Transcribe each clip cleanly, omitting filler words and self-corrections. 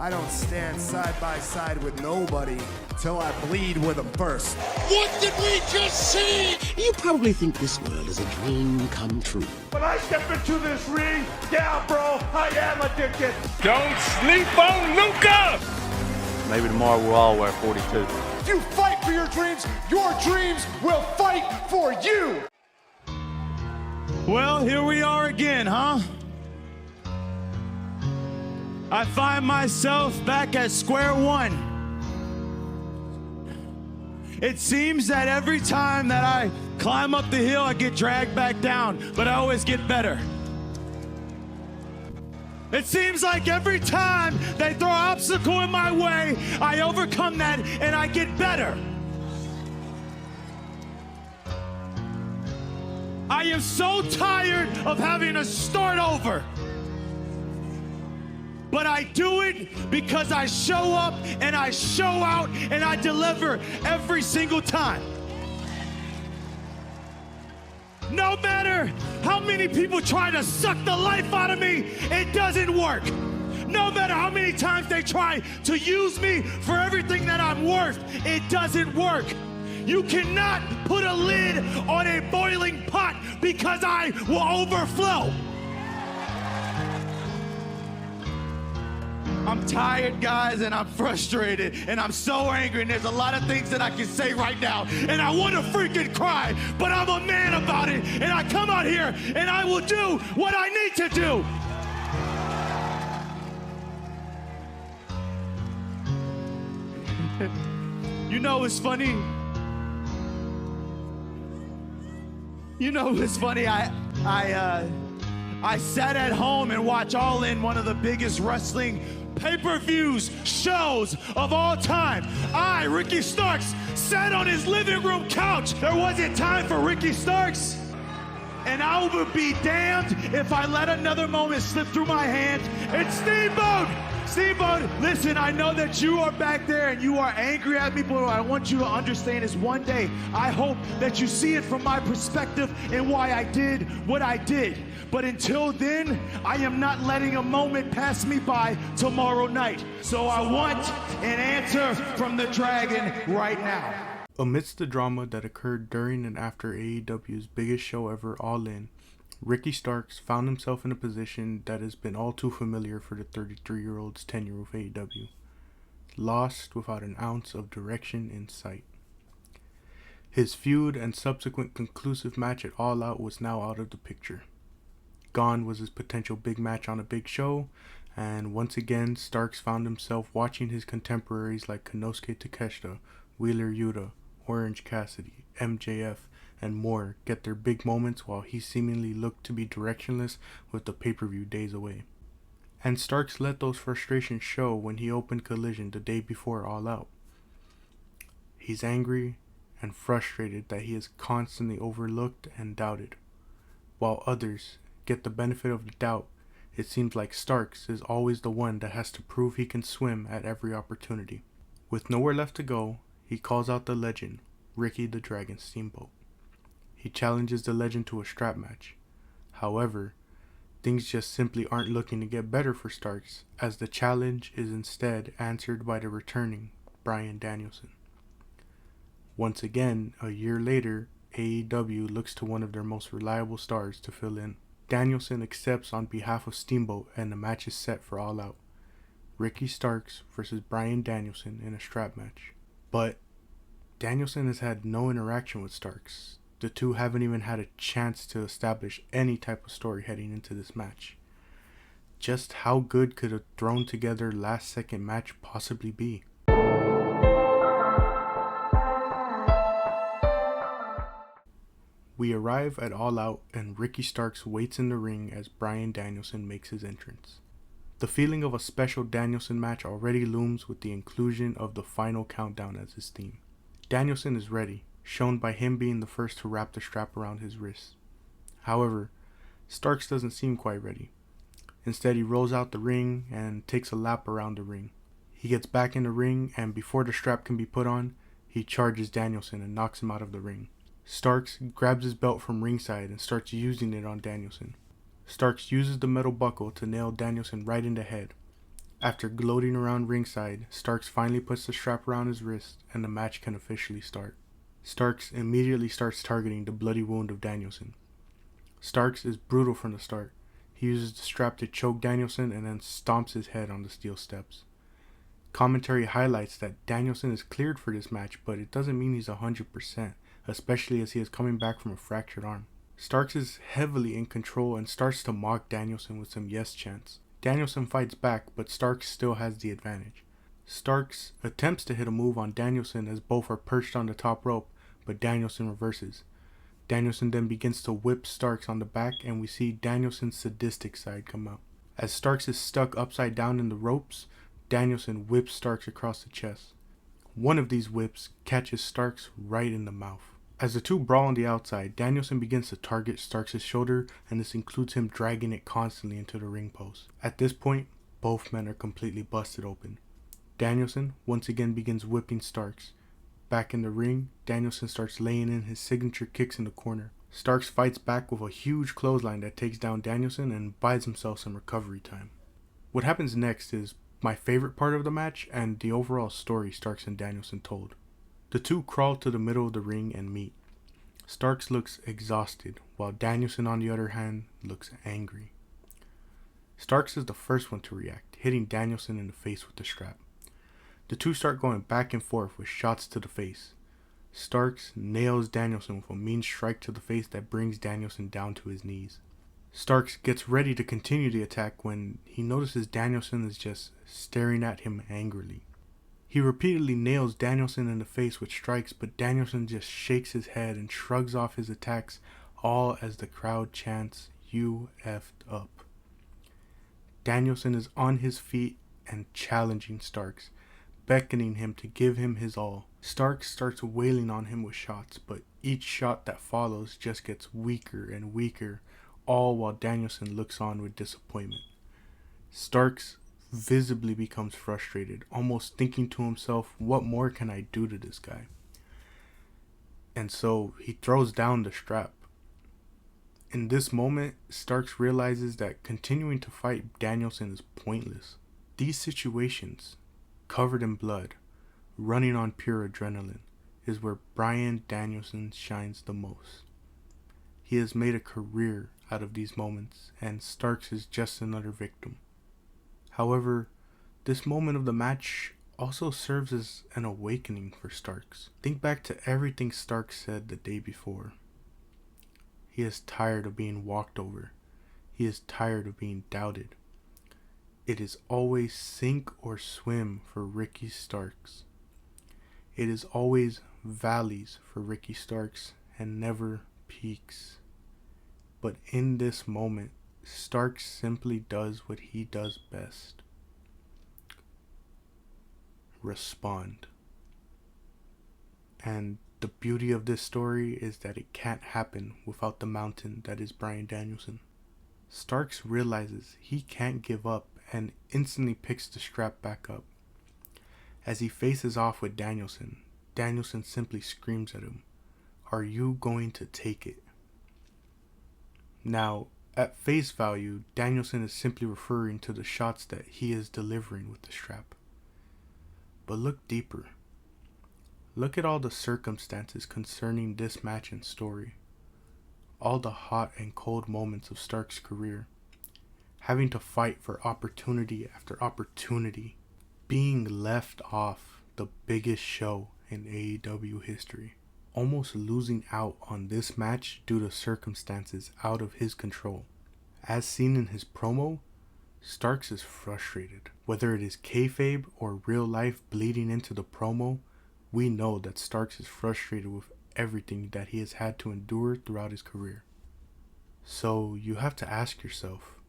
I don't stand side by side with nobody till I bleed with them first. What did we just see? You probably think this world is a dream come true. When I step into this ring, yeah, bro, I am addicted. Don't sleep on Luca! Maybe tomorrow we'll all wear 42. If you fight for your dreams will fight for you. Well, here we are again, huh? I find myself back at square one. It seems that every time that I climb up the hill, I get dragged back down, but I always get better. It seems like every time they throw an obstacle in my way, I overcome that and I get better. I am so tired of having to start over. But I do it because I show up and I show out and I deliver every single time. No matter how many people try to suck the life out of me, it doesn't work. No matter how many times they try to use me for everything that I'm worth, it doesn't work. You cannot put a lid on a boiling pot because I will overflow. I'm tired, guys, and I'm frustrated, and I'm so angry, and there's a lot of things that I can say right now, and I want to freaking cry, but I'm a man about it, and I come out here, and I will do what I need to do. You know what's funny? You know what's funny? I sat at home and watched All In, one of the biggest wrestling pay-per-views shows of all time. I, Ricky Starks, sat on his living room couch. There wasn't time for Ricky Starks. And I would be damned if I let another moment slip through my hands. It's Steamboat! Steamboat, listen, I know that you are back there and you are angry at me, but what I want you to understand is one day, I hope that you see it from my perspective and why I did what I did. But until then, I am not letting a moment pass me by tomorrow night. So I want an answer from the dragon right now. Amidst the drama that occurred during and after AEW's biggest show ever, All In, Ricky Starks found himself in a position that has been all too familiar for the 33-year-old's tenure with AEW. Lost without an ounce of direction in sight. His feud and subsequent conclusive match at All Out was now out of the picture. Gone was his potential big match on a big show, and once again Starks found himself watching his contemporaries like Konosuke Takeshita, Wheeler Yuta, Orange Cassidy, MJF, and more get their big moments while he seemingly looked to be directionless with the pay-per-view days away. And Starks let those frustrations show when he opened Collision the day before All Out. He's angry and frustrated that he is constantly overlooked and doubted. While others get the benefit of the doubt, it seems like Starks is always the one that has to prove he can swim at every opportunity. With nowhere left to go, he calls out the legend, Ricky the Dragon Steamboat. He challenges the legend to a strap match. However, things just simply aren't looking to get better for Starks, as the challenge is instead answered by the returning Bryan Danielson. Once again, a year later, AEW looks to one of their most reliable stars to fill in. Danielson accepts on behalf of Steamboat, and the match is set for All Out. Ricky Starks versus Bryan Danielson in a strap match. But Danielson has had no interaction with Starks. The two haven't even had a chance to establish any type of story heading into this match. Just how good could a thrown together last second match possibly be? We arrive at All Out and Ricky Starks waits in the ring as Bryan Danielson makes his entrance. The feeling of a special Danielson match already looms with the inclusion of the final countdown as his theme. Danielson is ready, shown by him being the first to wrap the strap around his wrist. However, Starks doesn't seem quite ready. Instead, he rolls out the ring and takes a lap around the ring. He gets back in the ring, and before the strap can be put on, he charges Danielson and knocks him out of the ring. Starks grabs his belt from ringside and starts using it on Danielson. Starks uses the metal buckle to nail Danielson right in the head. After gloating around ringside, Starks finally puts the strap around his wrist and the match can officially start. Starks immediately starts targeting the bloody wound of Danielson. Starks is brutal from the start. He uses the strap to choke Danielson and then stomps his head on the steel steps. Commentary highlights that Danielson is cleared for this match, but it doesn't mean he's 100%, especially as he is coming back from a fractured arm. Starks is heavily in control and starts to mock Danielson with some yes chants. Danielson fights back, but Starks still has the advantage. Starks attempts to hit a move on Danielson as both are perched on the top rope, but Danielson reverses. Danielson then begins to whip Starks on the back, and we see Danielson's sadistic side come out. As Starks is stuck upside down in the ropes, Danielson whips Starks across the chest. One of these whips catches Starks right in the mouth. As the two brawl on the outside, Danielson begins to target Starks' shoulder, and this includes him dragging it constantly into the ring post. At this point, both men are completely busted open. Danielson once again begins whipping Starks. Back in the ring, Danielson starts laying in his signature kicks in the corner. Starks fights back with a huge clothesline that takes down Danielson and buys himself some recovery time. What happens next is my favorite part of the match and the overall story Starks and Danielson told. The two crawl to the middle of the ring and meet. Starks looks exhausted, while Danielson on the other hand looks angry. Starks is the first one to react, hitting Danielson in the face with the strap. The two start going back and forth with shots to the face. Starks nails Danielson with a mean strike to the face that brings Danielson down to his knees. Starks gets ready to continue the attack when he notices Danielson is just staring at him angrily. He repeatedly nails Danielson in the face with strikes, but Danielson just shakes his head and shrugs off his attacks, all as the crowd chants, "You effed up." Danielson is on his feet and challenging Starks, beckoning him to give him his all. Starks starts wailing on him with shots, but each shot that follows just gets weaker and weaker, all while Danielson looks on with disappointment. Starks visibly becomes frustrated, almost thinking to himself, what more can I do to this guy? And so he throws down the strap. In this moment, Starks realizes that continuing to fight Danielson is pointless. These situations, covered in blood, running on pure adrenaline, is where Bryan Danielson shines the most. He has made a career out of these moments, and Starks is just another victim. However, this moment of the match also serves as an awakening for Starks. Think back to everything Starks said the day before. He is tired of being walked over. He is tired of being doubted. It is always sink or swim for Ricky Starks. It is always valleys for Ricky Starks and never peaks. But in this moment, Starks simply does what he does best. Respond. And the beauty of this story is that it can't happen without the mountain that is Bryan Danielson. Starks realizes he can't give up and instantly picks the strap back up. As he faces off with Danielson, Danielson simply screams at him, "Are you going to take it?" Now, at face value, Danielson is simply referring to the shots that he is delivering with the strap. But look deeper. Look at all the circumstances concerning this match and story. All the hot and cold moments of Starks' career. Having to fight for opportunity after opportunity. Being left off the biggest show in AEW history. Almost losing out on this match due to circumstances out of his control. As seen in his promo, Starks is frustrated. Whether it is kayfabe or real life bleeding into the promo, we know that Starks is frustrated with everything that he has had to endure throughout his career. So you have to ask yourself,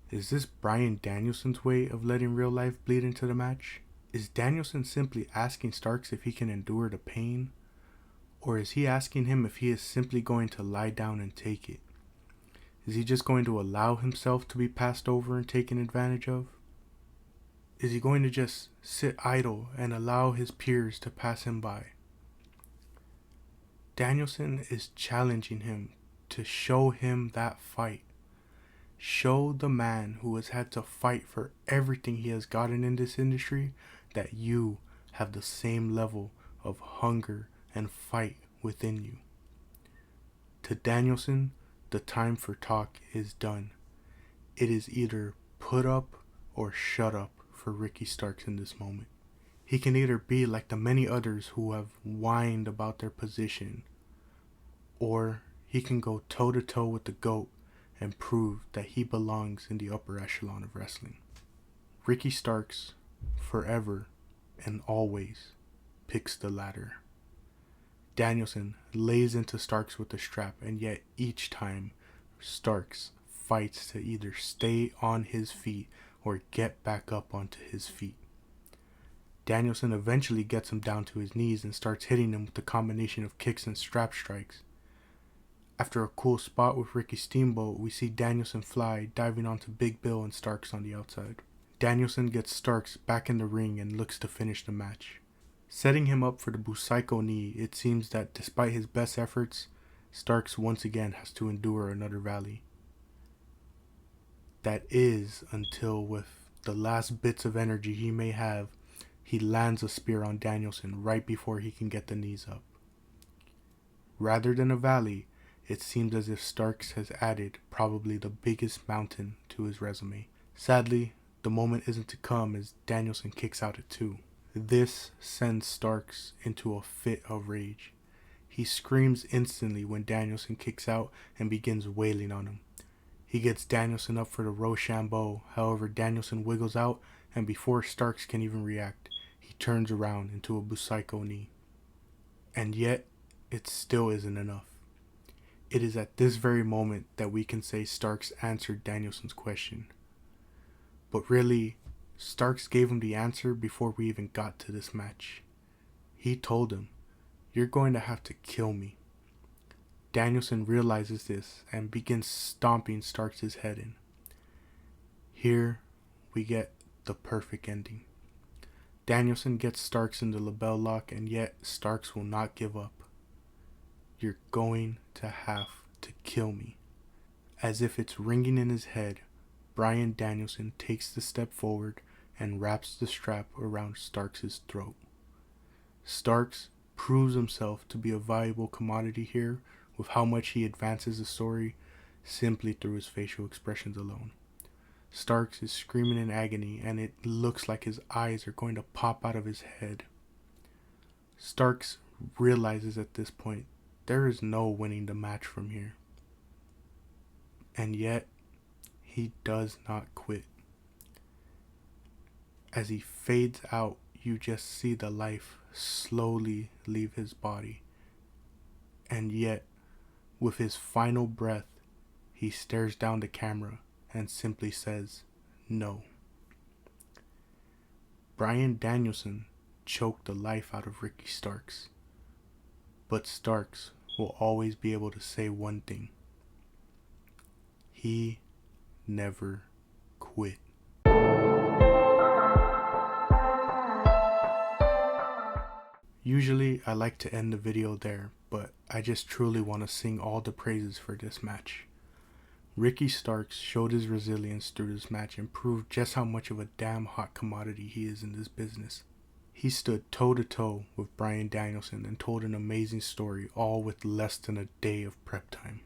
is this Bryan Danielson's way of letting real life bleed into the match? Is Danielson simply asking Starks if he can endure the pain? Or is he asking him if he is simply going to lie down and take it? Is he just going to allow himself to be passed over and taken advantage of? Is he going to just sit idle and allow his peers to pass him by? Danielson is challenging him to show him that fight. Show the man who has had to fight for everything he has gotten in this industry that you have the same level of hunger and fight within you. To Danielson, the time for talk is done. It is either put up or shut up for Ricky Starks in this moment. He can either be like the many others who have whined about their position, or he can go toe to toe with the GOAT and prove that he belongs in the upper echelon of wrestling. Ricky Starks, forever and always, picks the latter. Danielson lays into Starks with the strap, and yet each time Starks fights to either stay on his feet or get back up onto his feet. Danielson eventually gets him down to his knees and starts hitting him with a combination of kicks and strap strikes. After a cool spot with Ricky Steamboat, we see Danielson fly, diving onto Big Bill and Starks on the outside. Danielson gets Starks back in the ring and looks to finish the match. Setting him up for the Busaiku knee, it seems that despite his best efforts, Starks once again has to endure another valley. That is until, with the last bits of energy he may have, he lands a spear on Danielson right before he can get the knees up. Rather than a valley, it seems as if Starks has added probably the biggest mountain to his resume. Sadly, the moment isn't to come as Danielson kicks out at 2. This sends Starks into a fit of rage. He screams instantly when Danielson kicks out and begins wailing on him. He gets Danielson up for the Rochambeau, however Danielson wiggles out, and before Starks can even react, he turns around into a Busaiku knee. And yet, it still isn't enough. It is at this very moment that we can say Starks answered Danielson's question. But really, Starks gave him the answer before we even got to this match. He told him, "You're going to have to kill me." Danielson realizes this and begins stomping Starks' head in. Here we get the perfect ending. Danielson gets Starks in the label lock, and yet Starks will not give up. "You're going to have to kill me." As if it's ringing in his head, Bryan Danielson takes the step forward and wraps the strap around Starks' throat. Starks proves himself to be a valuable commodity here with how much he advances the story simply through his facial expressions alone. Starks is screaming in agony, and it looks like his eyes are going to pop out of his head. Starks realizes at this point there is no winning the match from here. And yet, he does not quit. As he fades out, you just see the life slowly leave his body. And yet, with his final breath, he stares down the camera and simply says, "No." Bryan Danielson choked the life out of Ricky Starks. But Starks will always be able to say one thing. He never quit. Usually I like to end the video there, but I just truly want to sing all the praises for this match. Ricky Starks showed his resilience through this match and proved just how much of a damn hot commodity he is in this business. He stood toe to toe with Bryan Danielson and told an amazing story, all with less than a day of prep time.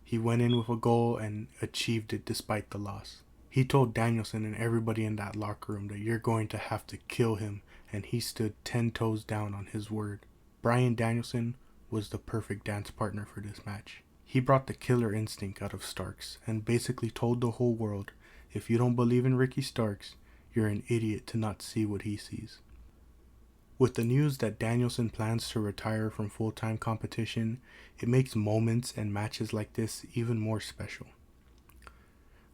He went in with a goal and achieved it despite the loss. He told Danielson and everybody in that locker room that you're going to have to kill him, and he stood 10 toes down on his word. Bryan Danielson was the perfect dance partner for this match. He brought the killer instinct out of Starks and basically told the whole world, if you don't believe in Ricky Starks, you're an idiot to not see what he sees. With the news that Danielson plans to retire from full-time competition, it makes moments and matches like this even more special.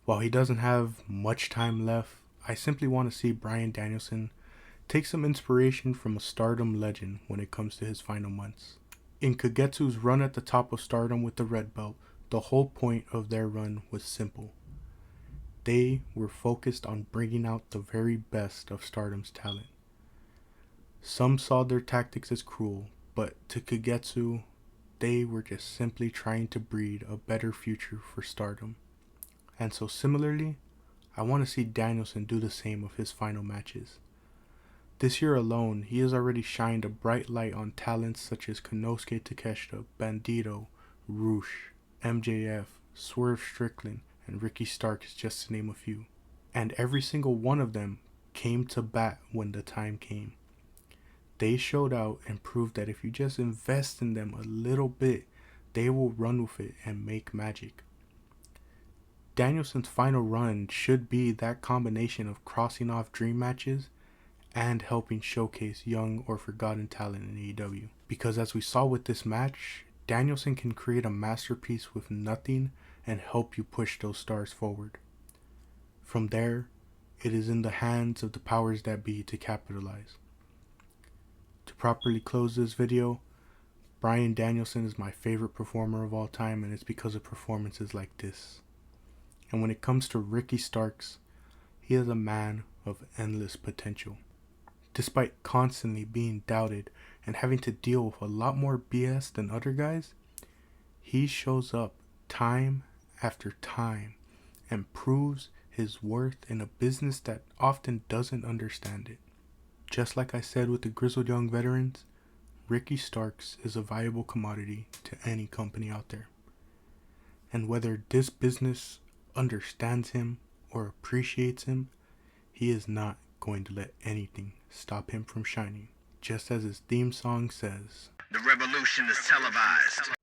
While he doesn't have much time left, I simply want to see Bryan Danielson take some inspiration from a Stardom legend when it comes to his final months. In Kagetsu's run at the top of Stardom with the red belt, the whole point of their run was simple. They were focused on bringing out the very best of Stardom's talent. Some saw their tactics as cruel, but to Kagetsu, they were just simply trying to breed a better future for Stardom. And so similarly, I want to see Danielson do the same with his final matches. This year alone, he has already shined a bright light on talents such as Konosuke Takeshita, Bandito, Roosh, MJF, Swerve Strickland, and Ricky Starks, just to name a few. And every single one of them came to bat when the time came. They showed out and proved that if you just invest in them a little bit, they will run with it and make magic. Danielson's final run should be that combination of crossing off dream matches and helping showcase young or forgotten talent in AEW. Because as we saw with this match, Danielson can create a masterpiece with nothing and help you push those stars forward. From there, it is in the hands of the powers that be to capitalize. To properly close this video, Bryan Danielson is my favorite performer of all time, and it's because of performances like this. And when it comes to Ricky Starks, he is a man of endless potential. Despite constantly being doubted and having to deal with a lot more BS than other guys, he shows up time after time and proves his worth in a business that often doesn't understand it. Just like I said with the grizzled young veterans, Ricky Starks is a viable commodity to any company out there. And whether this business understands him or appreciates him, he is not going to let anything stop him from shining. Just as his theme song says, The revolution is televised.